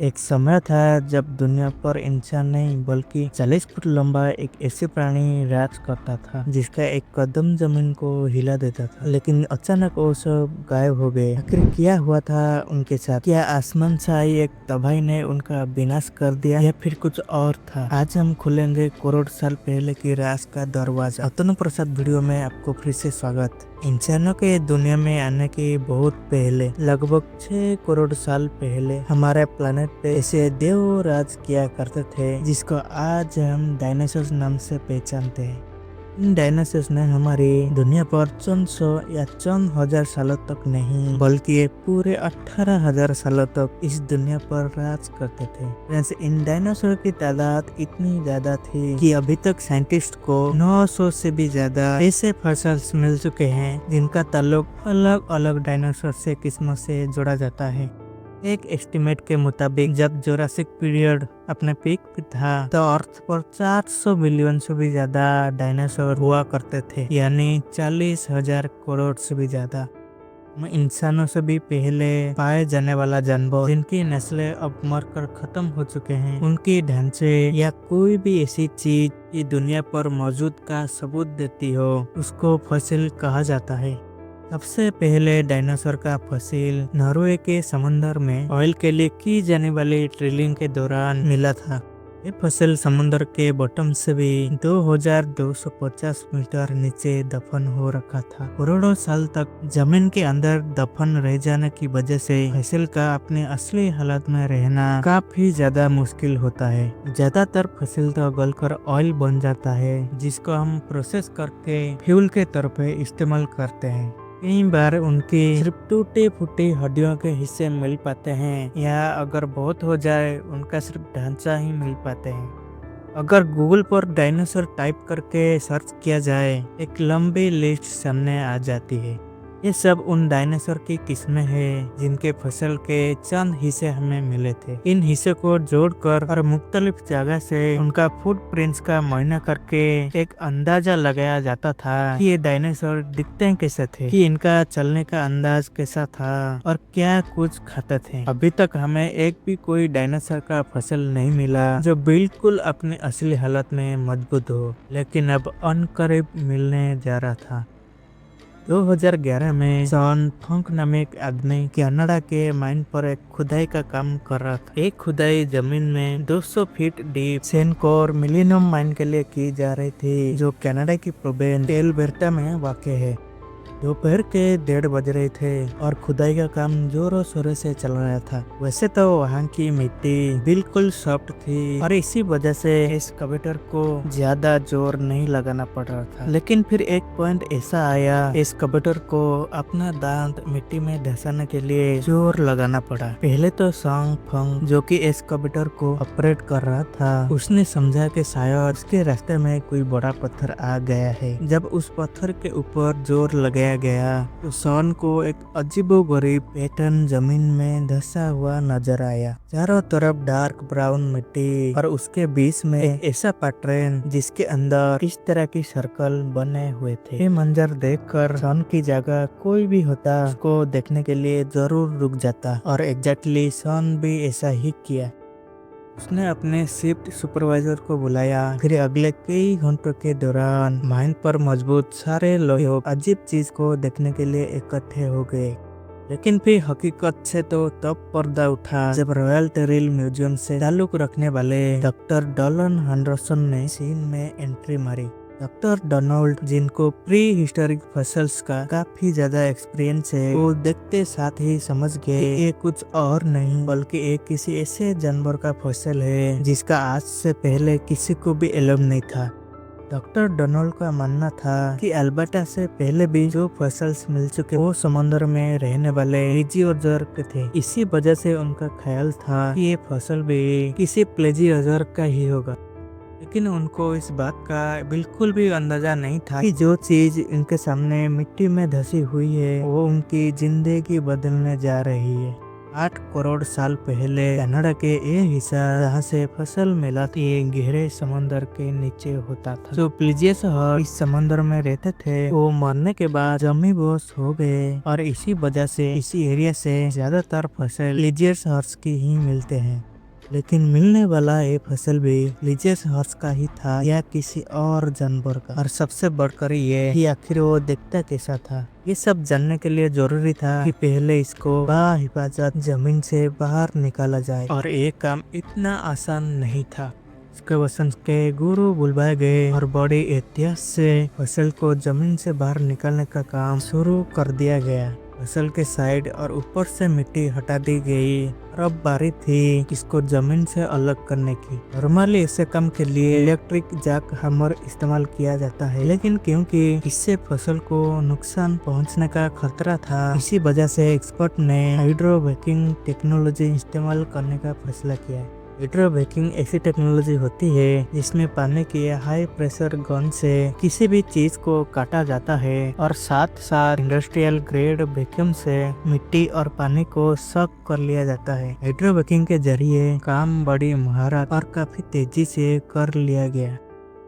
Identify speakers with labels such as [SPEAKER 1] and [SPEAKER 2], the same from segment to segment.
[SPEAKER 1] एक समय था जब दुनिया पर इंसान नहीं बल्कि 40 फुट लंबा एक ऐसे प्राणी राज करता था जिसका एक कदम जमीन को हिला देता था। लेकिन अचानक वो सब गायब हो गए। आखिर क्या हुआ था उनके साथ? क्या आसमान से आई एक तबाही ने उनका विनाश कर दिया या फिर कुछ और था? आज हम खुलेंगे करोड़ साल पहले की राज का दरवाजा। अतनु प्रसाद वीडियो में आपको फिर से स्वागत। इंसानों के दुनिया में आने के बहुत पहले, लगभग 6 करोड़ साल पहले, हमारे प्लेनेट पे ऐसे देव राज किया करते थे जिसको आज हम डायनासोर नाम से पहचानते हैं। इन डायनासोर्स ने हमारी दुनिया पर चंद सौ या चंद हजार सालों तक नहीं बल्कि पूरे 18,000 सालों तक इस दुनिया पर राज करते थे। वैसे इन डायनासोर की तादाद इतनी ज्यादा थी कि अभी तक साइंटिस्ट को 900 से भी ज्यादा ऐसे फॉसिल्स मिल चुके हैं जिनका ताल्लुक अलग अलग डायनासोर से किस्मों से जोड़ा जाता है। एक एस्टिमेट के मुताबिक जब जोरासिक पीरियड अपने पीक पे था तो अर्थ पर 400 मिलियन से भी ज्यादा डायनासोर हुआ करते थे, यानी 40,000 करोड़ से भी ज्यादा। इंसानों से भी पहले पाए जाने वाला जानवर जिनकी नस्लें अब मरकर खत्म हो चुके हैं, उनकी ढांचे या कोई भी ऐसी चीज ये दुनिया पर मौजूद का सबूत देती हो, उसको फॉसिल कहा जाता है। सबसे पहले डायनासोर का फॉसिल नॉर्वे के समंदर में ऑयल के लिए की जाने वाली ड्रिलिंग के दौरान मिला था। ये फॉसिल समुद्र के बॉटम से भी 2250 मीटर नीचे दफन हो रखा था। करोड़ों साल तक जमीन के अंदर दफन रह जाने की वजह से फॉसिल का अपने असली हालत में रहना काफी ज्यादा मुश्किल होता है। ज्यादातर फॉसिल तो गलकर ऑयल बन जाता है जिसको हम प्रोसेस करके फ्यूल के तौर पे इस्तेमाल करते हैं। कई बार उनकी सिर्फ टूटे फूटे हड्डियों के हिस्से मिल पाते हैं या अगर बहुत हो जाए उनका सिर्फ ढांचा ही मिल पाते हैं। अगर गूगल पर डायनासोर टाइप करके सर्च किया जाए एक लंबी लिस्ट सामने आ जाती है। ये सब उन डायनासोर की किस्में हैं जिनके फॉसिल के चंद हिस्से हमें मिले थे। इन हिस्से को जोड़कर और मुख्तलिफ जगह से उनका फुटप्रिंट्स का मुआयना करके एक अंदाजा लगाया जाता था कि ये डायनासोर दिखते कैसे थे, कि इनका चलने का अंदाज कैसा था और क्या कुछ खाते थे। अभी तक हमें एक भी कोई डायनासोर का फॉसिल नहीं मिला जो बिल्कुल अपनी असली हालत में मजबूत हो, लेकिन अब अनकरीब मिलने जा रहा था। 2011 में जॉन फंक नामक आदमी कनाडा के माइन पर एक खुदाई का काम कर रहा था। एक खुदाई जमीन में 200 फीट डीप सेनकोर मिलीनियम माइन के लिए की जा रही थी जो कनाडा की प्रोविंस एल्बर्टा में वाक़ है। दोपहर के 1:30 बज रहे थे और खुदाई का काम जोरों शोरों से चल रहा था। वैसे तो वहाँ की मिट्टी बिल्कुल सॉफ्ट थी और इसी वजह से एक्सकवेटर को ज्यादा जोर नहीं लगाना पड़ रहा था, लेकिन फिर एक पॉइंट ऐसा आया एक्सकवेटर को अपना दांत मिट्टी में धंसाने के लिए जोर लगाना पड़ा। पहले तो सॉन्ग फंग जो कि एक्सकवेटर को ऑपरेट कर रहा था उसने समझा कि शायद उसके रास्ते में कोई बड़ा पत्थर आ गया है। जब उस पत्थर के ऊपर जोर लगाया गया तो सॉन को एक अजीबोगरीब पैटर्न जमीन में धंसा हुआ नजर आया। चारों तरफ डार्क ब्राउन मिट्टी और उसके बीच में एक ऐसा पैटर्न जिसके अंदर इस तरह की सर्कल बने हुए थे। ये मंजर देखकर सॉन की जगह कोई भी होता उसको देखने के लिए जरूर रुक जाता और एग्जैक्टली सॉन भी ऐसा ही किया। उसने अपने शिफ्ट सुपरवाइजर को बुलाया। फिर अगले कई घंटों के दौरान माइन पर मजबूत सारे लोग अजीब चीज को देखने के लिए इकट्ठे हो गए। लेकिन फिर हकीकत से तो तब पर्दा उठा जब रॉयल टेरिल म्यूजियम से ताल्लुक रखने वाले डॉक्टर डॉलन हेंडरसन ने सीन में एंट्री मारी। डॉक्टर डोनाल्ड जिनको प्री हिस्टोरिक फॉसिल्स का काफी ज्यादा एक्सपीरियंस है, वो देखते साथ ही समझ गए ये कुछ और नहीं बल्कि एक किसी ऐसे जानवर का फॉसिल है जिसका आज से पहले किसी को भी इल्म नहीं था। डॉक्टर डोनाल्ड का मानना था कि अल्बर्टा से पहले भी जो फॉसिल्स मिल चुके वो समुद्र में रहने वाले प्लेजियोजर के थे। इसी वजह से उनका ख्याल था कि ये फॉसिल भी किसी प्लेजियोजर का ही होगा। लेकिन उनको इस बात का बिल्कुल भी अंदाजा नहीं था कि जो चीज इनके सामने मिट्टी में धसी हुई है वो उनकी जिंदगी बदलने जा रही है। 8 करोड़ साल पहले कनाडा के ये हिस्सा जहाँ से फसल मिला थी गहरे समंदर के नीचे होता था। जो प्लीजियस हर्स इस समंदर में रहते थे वो मरने के बाद जमी बोस हो गए और इसी वजह से इसी एरिया से ज्यादातर फसल प्लीजियस हर्स की ही मिलते हैं। लेकिन मिलने वाला ये फसल भी प्लीजियस हर्स का ही था या किसी और जानवर का। और सबसे बढ़कर ये कि आखिर वो दिखता कैसा था। ये सब जानने के लिए जरूरी था कि पहले इसको बाहिफाजत जमीन से बाहर निकाला जाए और ये काम इतना आसान नहीं था। इसके वसंत के गुरु बुलवाए गए और बड़े एहतियात से फसल को जमीन से बाहर निकालने का काम शुरू कर दिया गया। फसल के साइड और ऊपर से मिट्टी हटा दी गई और अब बारी थी इसको जमीन से अलग करने की। नॉर्मली ऐसे काम के लिए इलेक्ट्रिक जैक हैमर इस्तेमाल किया जाता है, लेकिन क्योंकि इससे फसल को नुकसान पहुंचने का खतरा था, इसी वजह से एक्सपर्ट ने हाइड्रोवेकिंग टेक्नोलॉजी इस्तेमाल करने का फैसला किया है। हाइड्रोवेकिंग ऐसी टेक्नोलॉजी होती है जिसमें पानी की हाई प्रेशर गन से किसी भी चीज को काटा जाता है और साथ साथ इंडस्ट्रियल ग्रेड वैक्यूम से मिट्टी और पानी को सक कर लिया जाता है। हाइड्रोवेकिंग के जरिए काम बड़ी महारत और काफी तेजी से कर लिया गया।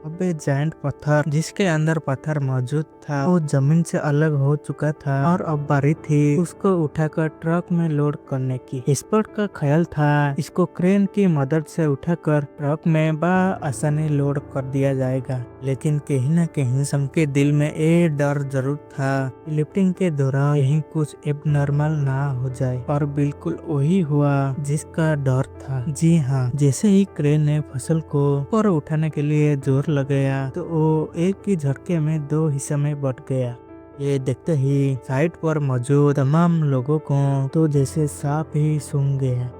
[SPEAKER 1] अब जायंट पत्थर जिसके अंदर पत्थर मौजूद था वो जमीन से अलग हो चुका था और अब बारी थी उसको उठाकर ट्रक में लोड करने की। एक्सपर्ट का ख्याल था इसको क्रेन की मदद से उठाकर ट्रक में आसानी लोड कर दिया जाएगा, लेकिन कहीं न कहीं सबके दिल में ये डर जरूर था कि लिफ्टिंग के दौरान यही कुछ एबनॉर्मल ना हो जाए। और बिल्कुल वही हुआ जिसका डर था। जी हाँ, जैसे ही क्रेन ने फसल को ऊपर उठाने के लिए जोर लगाया तो वो एक ही झटके में 2 हिस्से में बट गया। ये देखते ही साइट पर मौजूद तमाम लोगों को तो जैसे सांप ही सूंघ गया।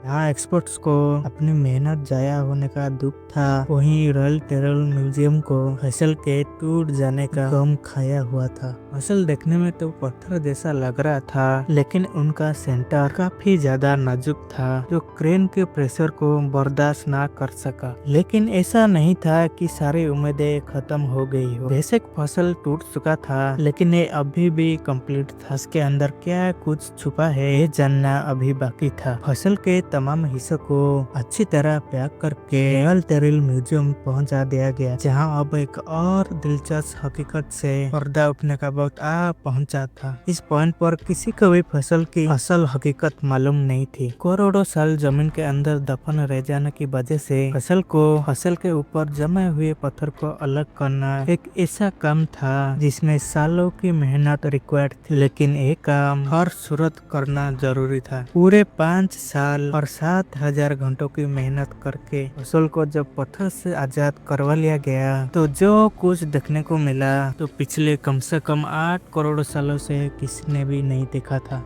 [SPEAKER 1] यहाँ एक्सपर्ट्स को अपनी मेहनत जाया होने का दुख था, वहीं रॉयल टेरल म्यूजियम को फसल के टूट जाने का गम खाया हुआ था। फसल देखने में तो पत्थर जैसा लग रहा था, लेकिन उनका सेंटर काफी ज्यादा नाजुक था जो क्रेन के प्रेशर को बर्दाश्त ना कर सका। लेकिन ऐसा नहीं था कि सारी उम्मीदें खत्म हो गई हो। बेशक फसल टूट चुका था, लेकिन ये अभी भी कंप्लीट था। इसके अंदर क्या कुछ छुपा है ये जानना अभी बाकी था। फसल के तमाम हिस्सों को अच्छी तरह पैक करके रॉयल टेरल म्यूजियम पहुंचा दिया गया, जहां अब एक और दिलचस्प हकीकत से पर्दा उठने का वक्त आ पहुंचा था। इस पॉइंट पर किसी को भी फसल की असल हकीकत मालूम नहीं थी। करोड़ों साल जमीन के अंदर दफन रह जाने की वजह से फसल के ऊपर जमे हुए पत्थर को अलग करना एक ऐसा काम था जिसमें सालों की मेहनत रिक्वायर्ड थी, लेकिन एक काम हर सूरत करना जरूरी था। पूरे 5 साल और 7,000 घंटों की मेहनत करके फसल को जब पत्थर से आजाद करवा लिया गया तो जो कुछ देखने को मिला तो पिछले कम से कम 8 करोड़ सालों से किसी ने भी नहीं देखा था।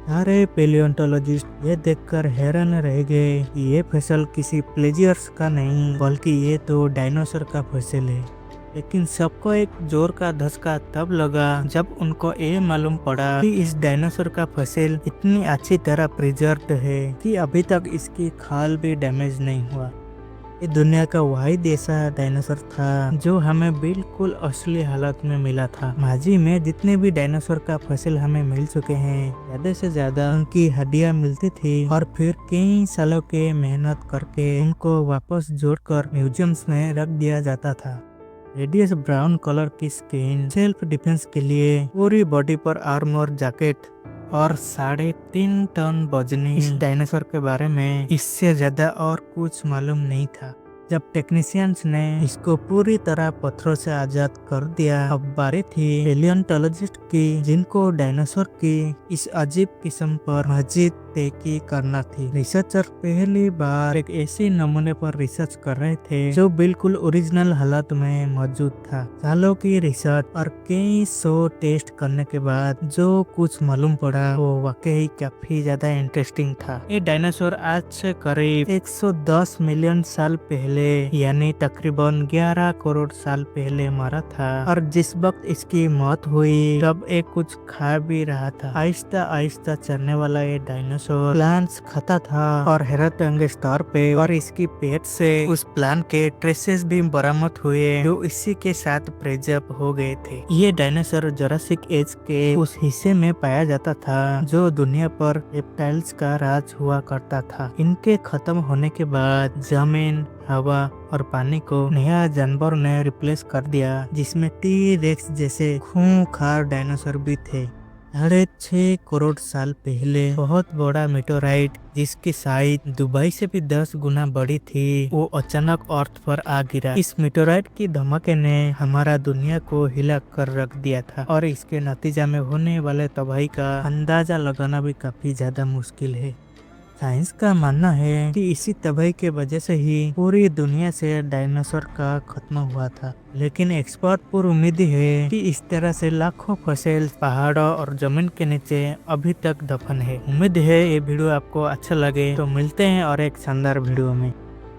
[SPEAKER 1] सारे पैलियोंटोलॉजिस्ट ये देखकर हैरान रह गए कि ये फसल किसी प्लेजियर्स का नहीं बल्कि ये तो डायनासोर का फसल है। लेकिन सबको एक जोर का धक्का तब लगा जब उनको ये मालूम पड़ा कि इस डायनासोर का फसल इतनी अच्छी तरह प्रिजर्व्ड है कि अभी तक इसकी खाल भी डैमेज नहीं हुआ। ये दुनिया का वाहिद ऐसा डायनासोर था जो हमें बिल्कुल असली हालत में मिला था। माजी में जितने भी डायनासोर का फसल हमें मिल चुके हैं, ज्यादा से ज्यादा उनकी हड्डियां मिलती थी और फिर कई सालों के मेहनत करके उनको वापस जोड़कर म्यूजियम्स में रख दिया जाता था। रेडियस ब्राउन कलर की स्किन, सेल्फ डिफेंस के लिए पूरी बॉडी पर आर्मर जैकेट और 3.5 टन वजनी इस डायनासोर के बारे में इससे ज्यादा और कुछ मालूम नहीं था। जब टेक्नीशियंस ने इसको पूरी तरह पत्थरों से आजाद कर दिया, अब बारी थी पैलियोंटोलॉजिस्ट की जिनको डायनासोर की इस अजीब किस्म पर मजीद तहकीक करना थी। रिसर्चर पहली बार एक ऐसे नमूने पर रिसर्च कर रहे थे जो बिल्कुल ओरिजिनल हालत में मौजूद था। सालों की रिसर्च और कई 100 टेस्ट करने के बाद जो कुछ मालूम पड़ा वो वाकई काफी ज्यादा इंटरेस्टिंग था। ये डायनासोर आज से करीब 110 मिलियन साल पहले यानी तकरीबन 11 करोड़ साल पहले मरा था और जिस वक्त इसकी मौत हुई तब एक कुछ खा भी रहा था। आहिस्ता आहिस्ता चलने वाला ये डायनासोर डायनासोर प्लांट्स खाता था और हैरतअंगेज तौर पे और इसकी पेट से उस प्लांट के ट्रेसेस भी बरामद हुए जो इसी के साथ प्रिजर्व हो गए थे। ये डायनासोर जुरासिक एज के उस हिस्से में पाया जाता था जो दुनिया पर रेप्टाइल्स का राज हुआ करता था। इनके खत्म होने के बाद जमीन, हवा और पानी को नया जानवर ने रिप्लेस कर दिया जिसमें टी रेक्स जैसे खूंखार डायनासोर भी थे। 6.5 करोड़ साल पहले बहुत बड़ा मेटेओराइट जिसकी साइज दुबई से भी 10 गुना बड़ी थी वो अचानक अर्थ पर आ गिरा। इस मेटेओराइट की धमाके ने हमारा दुनिया को हिला कर रख दिया था और इसके नतीजा में होने वाले तबाही का अंदाजा लगाना भी काफी ज्यादा मुश्किल है। साइंस का मानना है कि इसी तबाही के वजह से ही पूरी दुनिया से डायनासोर का खत्म हुआ था, लेकिन एक्सपर्ट पर उम्मीद है कि इस तरह से लाखों फॉसिल्स पहाड़ों और जमीन के नीचे अभी तक दफन है। उम्मीद है ये वीडियो आपको अच्छा लगे, तो मिलते हैं और एक शानदार वीडियो में।